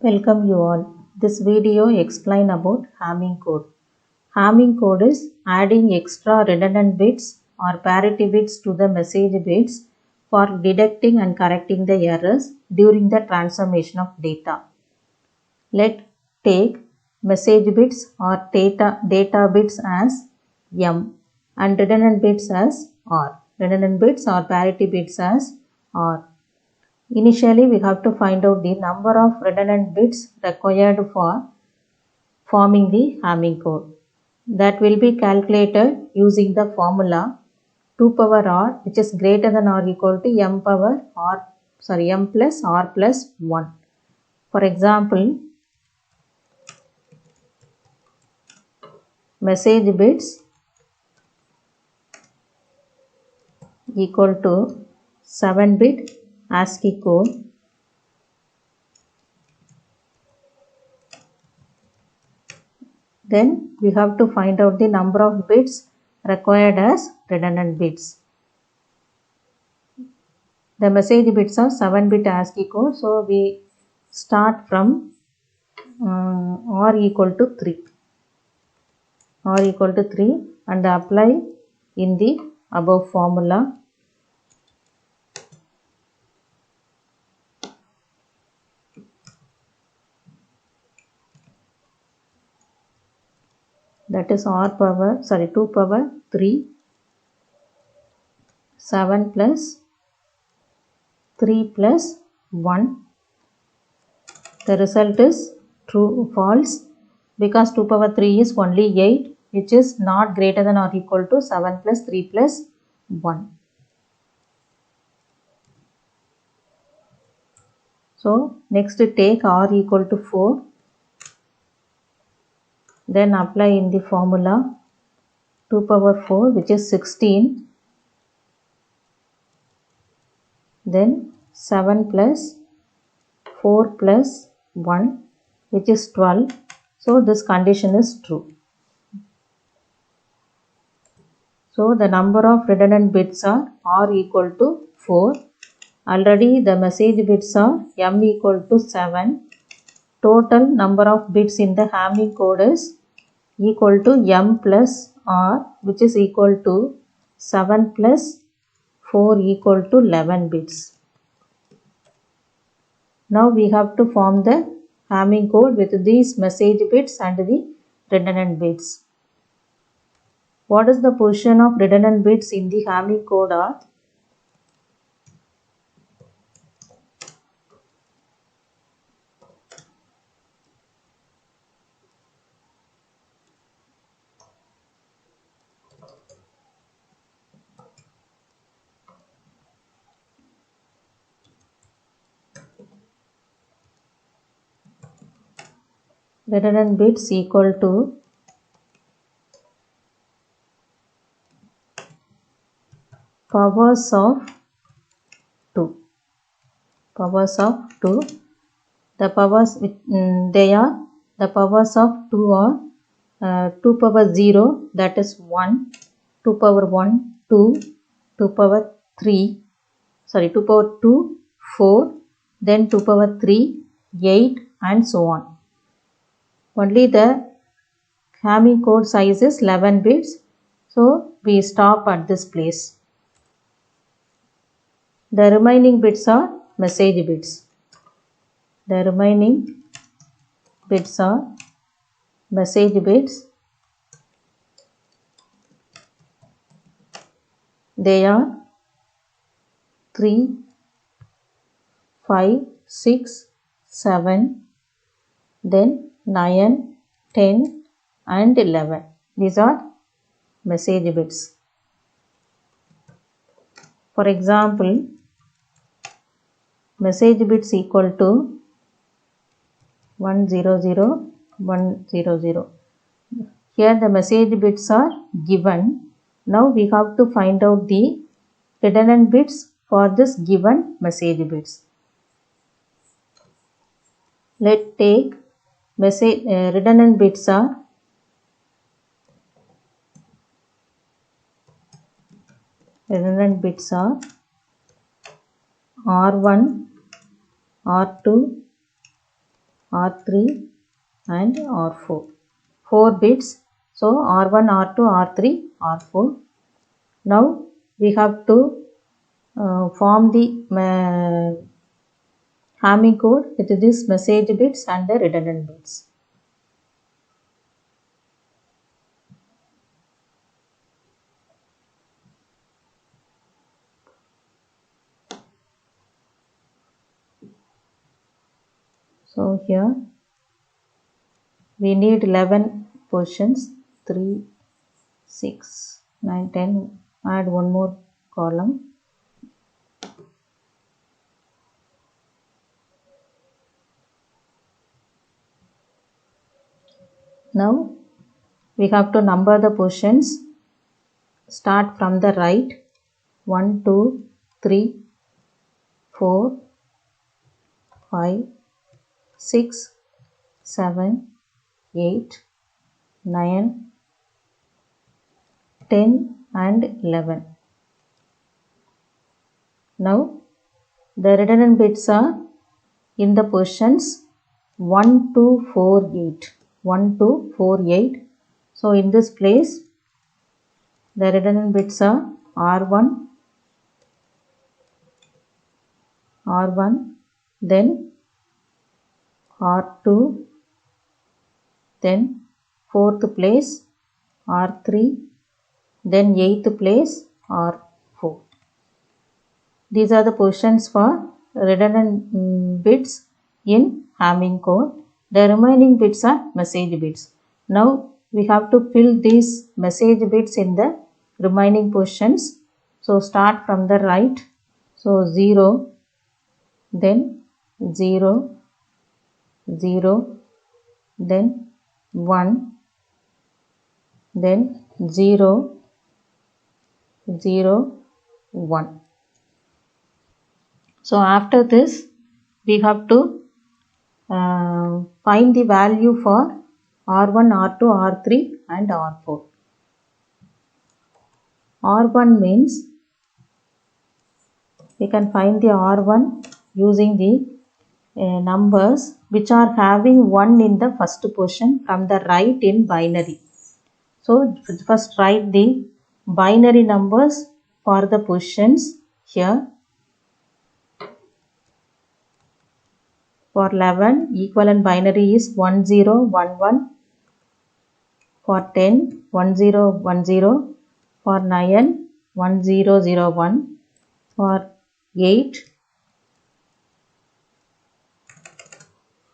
Welcome you all. This video explain about Hamming code. Hamming code is adding extra redundant bits or parity bits to the message bits for detecting and correcting the errors during the transformation of data. Let's take message bits or data bits as M and redundant bits as R. Redundant bits or parity bits as R. Initially, we have to find out the number of redundant bits required for forming the Hamming code. That will be calculated using the formula 2 power r, which is greater than or equal to m plus r plus 1. For example, message bits equal to 7-bit ASCII code. Then we have to find out the number of bits required as redundant bits. The message bits are 7-bit ASCII code, so we start from r equal to 3. R equal to 3 and apply in the above formula. That is 2 power 3, 7 plus 3 plus 1. The result is true, false, because 2 power 3 is only 8, which is not greater than or equal to 7 plus 3 plus 1. So next take r equal to 4. Then apply in the formula 2 power 4, which is 16. Then 7 plus 4 plus 1, which is 12. So this condition is true. So the number of redundant bits are r equal to 4. Already the message bits are m equal to 7. Total number of bits in the Hamming code is equal to m plus r, which is equal to 7 plus 4 equal to 11 bits. Now we have to form the Hamming code with these message bits and the redundant bits. What is the position of redundant bits in the Hamming code are? Redundant bits equal to powers of 2. Powers of 2. The powers the powers of 2 are 2 power 0, that is 1, 2 power 1, 2, 2 power 3, 2 power 2, 4, then 2 power 3, 8 and so on. Only the Hamming code size is 11 bits, so we stop at this place. The remaining bits are message bits. The remaining bits are message bits. They are 3, 5, 6, 7, then 9, 10 and 11. These are message bits. For example, message bits equal to 100, 100. Here the message bits are given. Now we have to find out the redundant bits for this given message bits. Let's take redundant bits are R1, R2, R3 and R4. 4 bits. So R1, R2, R3, R4. Now we have to form the Hamming code with these message bits and the redundant bits. So here we need 11 positions, 3, 6, 9, 10, add one more column. Now we have to number the positions. Start from the right. 1, 2, 3, 4, 5, 6, 7, 8, 9, 10 and 11. Now the redundant bits are in the positions 1 to 4, 8. 1 to 4, 8. So in this place the redundant bits are R1, then R2, then 4th place R3, then 8th place R4. These are the positions for redundant bits in Hamming code. The remaining bits are message bits. Now we have to fill these message bits in the remaining positions. So start from the right. So 0, then 0, 0, then 1, then 0, 0, 1. So after this we have to find the value for R1, R2, R3 and R4. R1 means we can find the R1 using the numbers which are having 1 in the first position from the right in binary. So first write the binary numbers for the positions here. For 11, equivalent binary is 1011. For 10, 1010. For 9, 1001. For 8,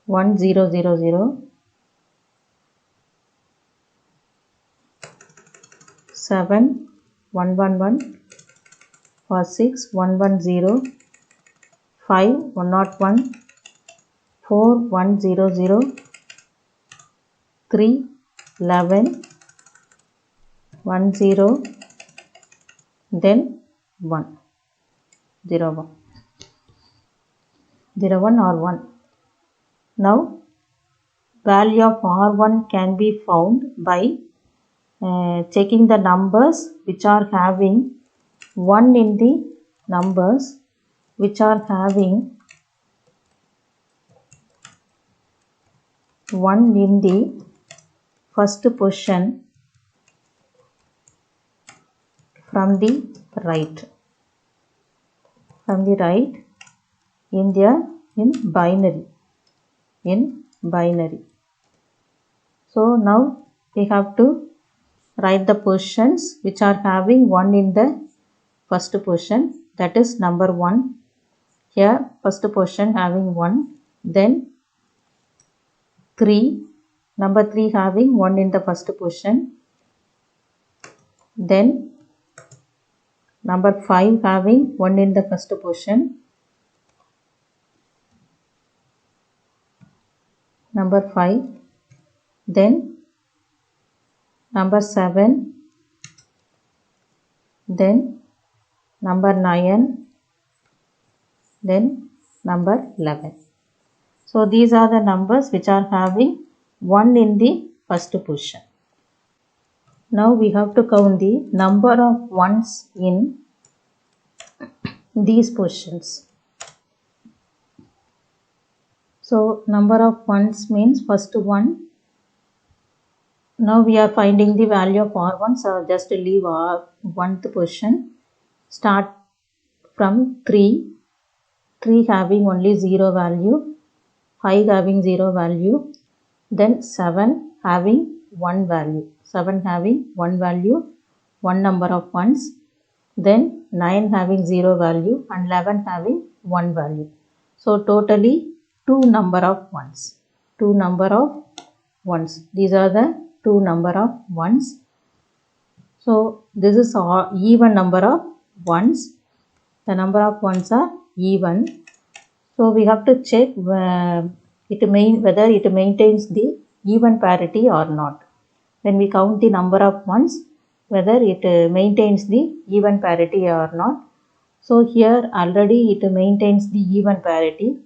1000. 7, 111. For 6, 110. 5, 101. 4, 100. 3, 11. 10. Then 1. 01. 01 or 1. Now value of R1 can be found by checking the numbers which are having 1 in the numbers which are having 1 in the first position from the right. From the right in binary. So now we have to write the positions which are having 1 in the first position, that is number 1. Here first position having 1, then 3, number 3 having 1 in the first position, then number 5 having 1 in the first position, number 5, then number 7, then number 9, then number 11. So these are the numbers which are having 1 in the first position. Now we have to count the number of ones in these positions. So number of ones means first one. Now we are finding the value of R1, so just leave our 1th position. Start from 3. 3 having only 0 value, 5 having 0 value, then 7 having 1 value, 7 having 1 value, 1 number of ones, then 9 having 0 value and 11 having 1 value. So totally 2 number of ones. 2 number of ones. These are the 2 number of ones. So this is even number of ones. The number of ones are even. So we have to check whether it maintains the even parity or not. When we count the number of ones, whether it maintains the even parity or not. So here already it maintains the even parity.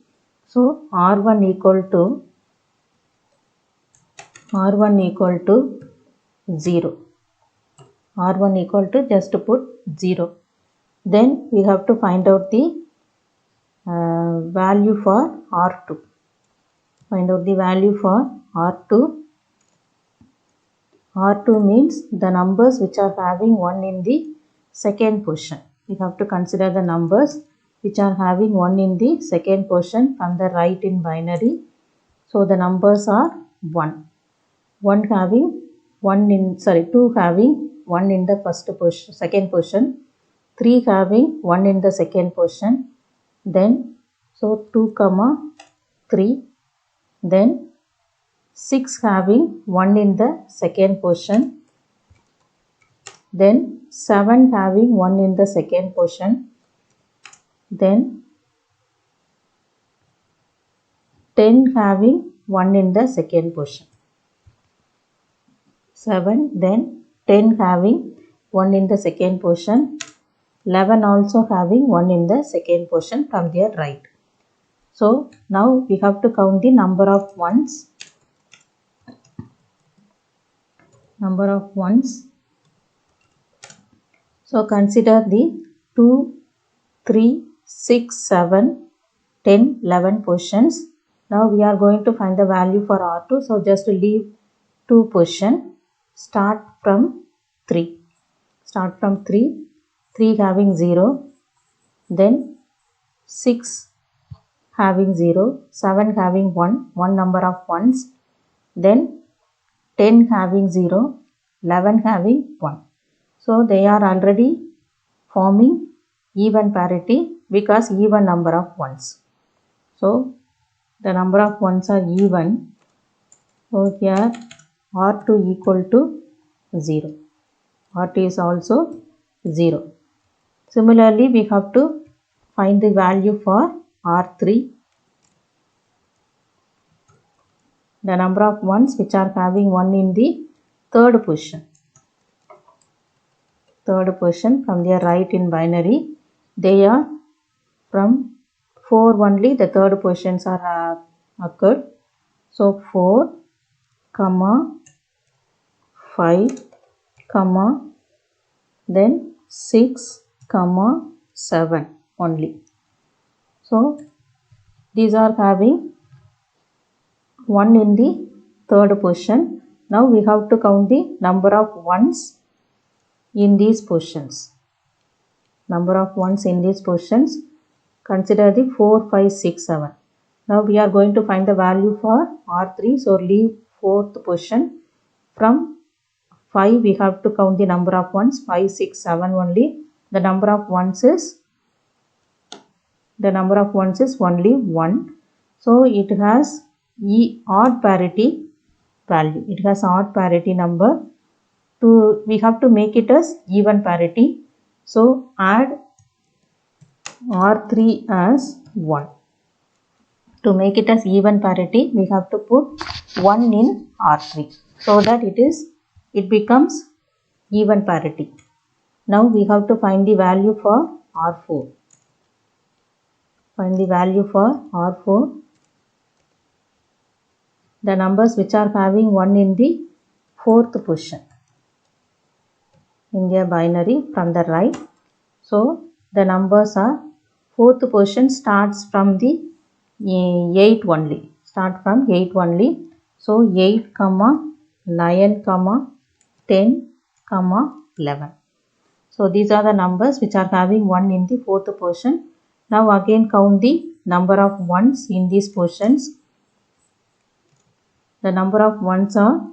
So R1 equal to 0. R1 equal to, just to put 0. Then we have to find out the value for R2. Find out the value for R2. R2 means the numbers which are having 1 in the second position. We have to consider the numbers which are having 1 in the second position from the right in binary. So the numbers are 1. 2 having 1 in the first position, second position. 3 having 1 in the second position. Then so 2, 3. Then 6 having 1 in the second position. Then 7 having 1 in the second position. Then 10 having 1 in the second position. 7, then 10 having 1 in the second position. 11 also having 1 in the second position from their right. So now we have to count the number of ones. Number of ones. So consider the 2, 3, 6, 7, 10, 11 positions. Now we are going to find the value for R2. So just leave 2 position. Start from 3. Start from 3. 3 having 0. Then 6 having 0. 7 having 1. 1 number of ones. Then 10 having 0. 11 having 1. So they are already forming even parity because even number of ones. So the number of ones are even. So here R2 equal to 0. R2 is also 0. Similarly, we have to find the value for R3. The number of ones which are having 1 in the third position. Third position from their right in binary. They are from 4 only the third positions are occurred. So 4, 5, then 6, 7 only. So these are having 1 in the third position. Now we have to count the number of ones in these positions. Number of ones in these positions. Consider the 4, 5, 6, 7. Now we are going to find the value for R3. So leave 4th position. From 5 we have to count the number of ones. 5, 6, 7 only. The number of ones is only 1. So it has odd parity value. It has odd parity number. We have to make it as even parity. So add R3 as 1. To make it as even parity, we have to put 1 in R3 so that it becomes even parity. Now we have to find the value for R4. Find the value for R4. The numbers which are having 1 in the fourth position in their binary from the right. So the numbers are fourth position starts from the 8 only. start from 8 only. So 8, 9, 10, 11. So these are the numbers which are having 1 in the fourth position. Now again count the number of ones in these positions. The number of ones are,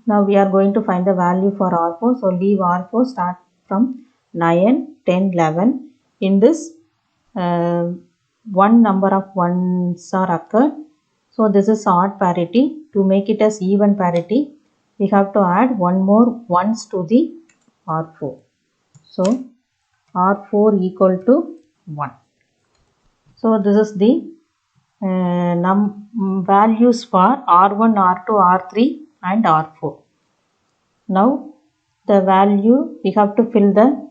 now we are going to find the value for R4. So leave R4, start from 9, 10, 11. In this, one number of ones are occurred. So this is odd parity. To make it as even parity, we have to add one more ones to the R4. So R4 equal to 1. So this is the values for R1, R2, R3 and R4. Now the value, we have to fill the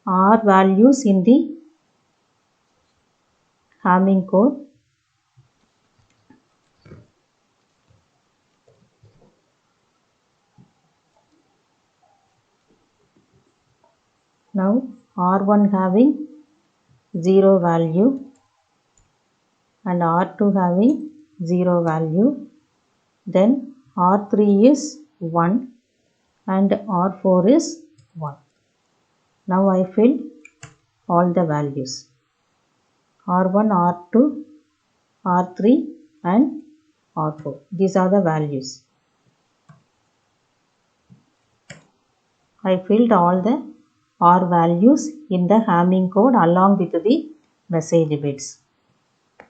R values in the Hamming code. Now R1 having 0 value and R2 having 0 value. Then R3 is 1 and R4 is 1. Now I fill all the values. R1, R2, R3 and R4. These are the values. I filled all the R values in the Hamming code along with the message bits.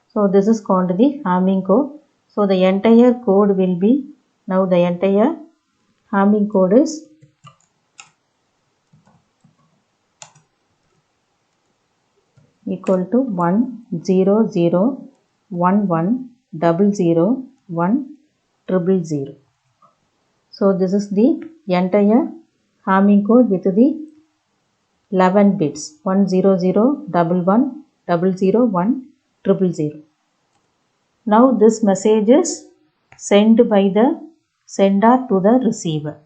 So this is called the Hamming code. So the entire code will be, now the entire Hamming code is equal to 1 0 0 1 1 0 0 1 0 0. So this is the entire Hamming code with the 11 bits, 1 0 0 1 1 0 0 1 0 0. Now this message is sent by the sender to the receiver.